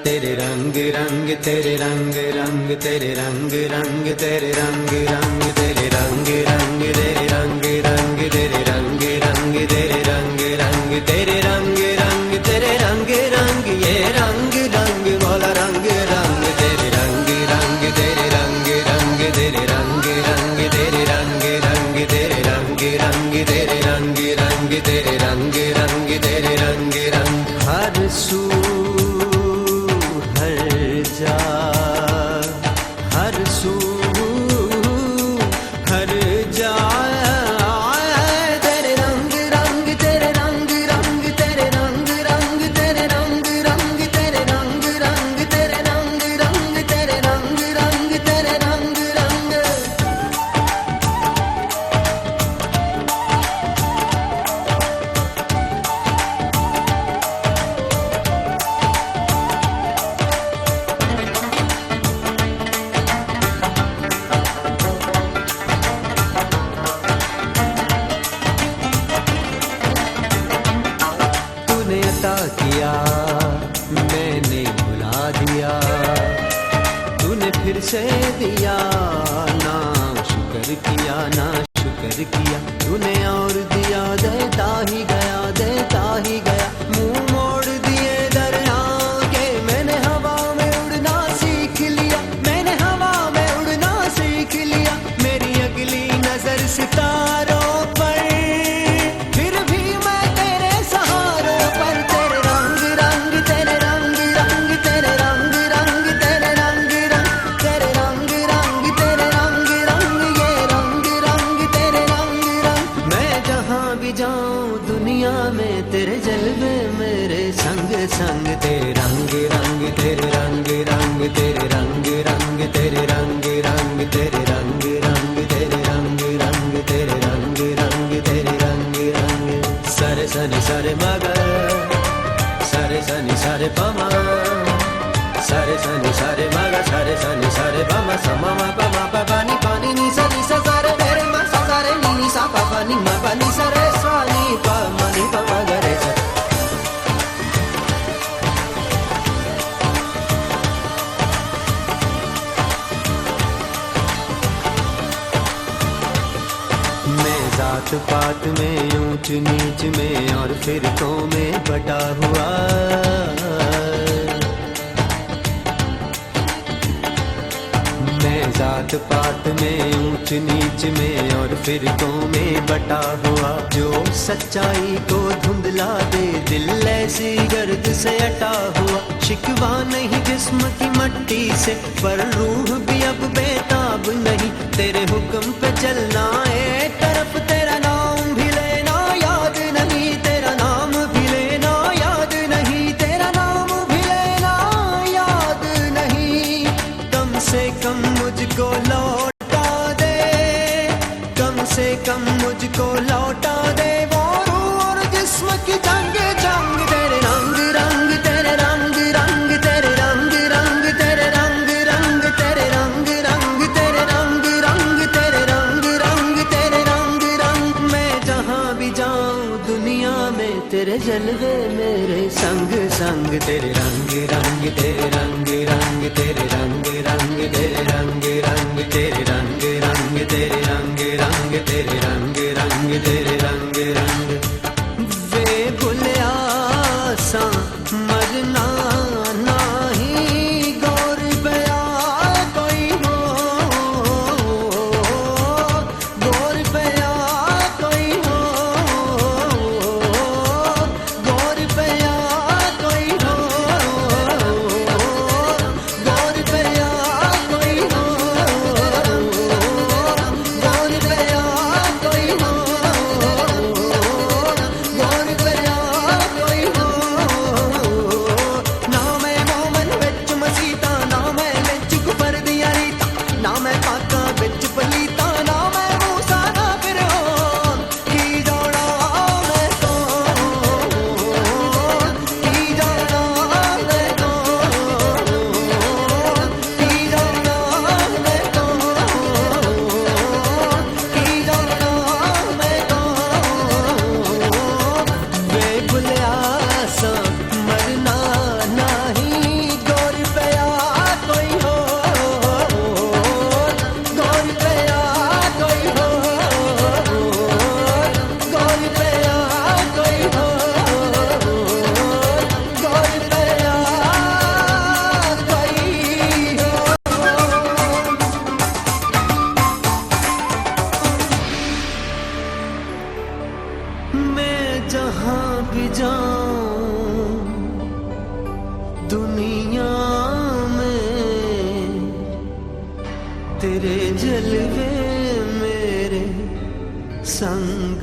तेरे रंग रंग तेरे रंग रंग तेरे रंग रंग तेरे रंग रंग तेरे रंग रंग तेरे रंग रंग तेरे रंग रंग तेरे रंग रंग तेरे रंग रंग तेरे रंग रंग ये रंग रंग वाला रंग रंग तेरे रंग रंग तेरे रंग रंग तेरे रंग रंग तेरे रंग रंग तेरे रंग रंग तेरे रंग रंग तेरे रंग रंग तेरे रंग रंग हर सू हर सू हर जा तेरे रंग रंग तेरे रंग रंग तेरे रंग रंग तेरे रंग रंग तेरे रंग रंग तेरे रंग रंग तेरे रंग रंग तेरे रंग रंग किया मैंने भुला दिया तूने फिर से दिया ना शुक्र किया ना शुक्र किया तूने और दिया देता ही गया मुंह मोड़ दिए दरिया के मैंने हवा में उड़ना सीख लिया मैंने हवा में उड़ना सीख लिया मेरी अगली नजर सितारों पर फिर भी मैं तेरे सहारों पर तेरे रंग रंग तेरे रंग रंग तेरे रंग रंग तेरे रंग रंग तेरे रंग रंग तेरे रंग रंग ये रंग रंग तेरे रंग रंग मैं जहाँ भी जाऊँ दुनिया में तेरे जलवे मेरे संग संग तेरे रंग रंग तेरे रंग रंग तेरे रंग रंग तेरे रंग रंग तेरे रंग रंग तेरे रंग रंग तेरे रंग रंग तेरे रंग रंग सरे सनि सरे मगर सरे सनि सरे पमा सरे सनि सरे मगर सरे सनि सरे पमा समा मा पमा पानी पानी नी सा सरे तेरे मा सा सरे नी सा पा नी मा पानी सरे सा नी पा मनी पमा गरे सा जात पात में ऊंच नीच में और फिरकों में बटा हुआ मैं जात पात में ऊंच नीच में और फिरकों में बटा हुआ जो सच्चाई को धुंधला दे दिल ऐसी गर्द से अटा हुआ शिकवा नहीं जिस्म की मट्टी से पर रूह भी अब बेताब नहीं तेरे हुक्म पे चलना है तरफ तेरा नाम भी लेना याद नहीं तेरा नाम भी लेना याद नहीं तेरा नाम भी लेना याद नहीं कम से कम मुझको लौटा दे कम से कम मुझको लौटा दे वो रूह और जिस्म की जंग जंग तेरे रंग रंग तेरे रंग रंग तेरे रंग रंग तेरे रंग रंग तेरे रंग रंग तेरे रंग रंग तेरे रंग रंग तेरे रंग रंग मैं जहाँ भी जाऊँ दुनिया में तेरे जलवे मेरे संग संग तेरे रंग रंग तेरे रंग रंग तेरे रंग रंग तेरे रंग रंग तेरे रंग रंग तेरे रंग रंग तेरे रंग रंग तेरे रंग रंग वे भुलिया सा मरना नाही गौर बया कोई हो गौर बया कोई हो गौर बया कोई हो गौर बया कोई हो गौर बया कोई हो जहां भी जाऊं दुनिया में, तेरे जलवे मेरे संग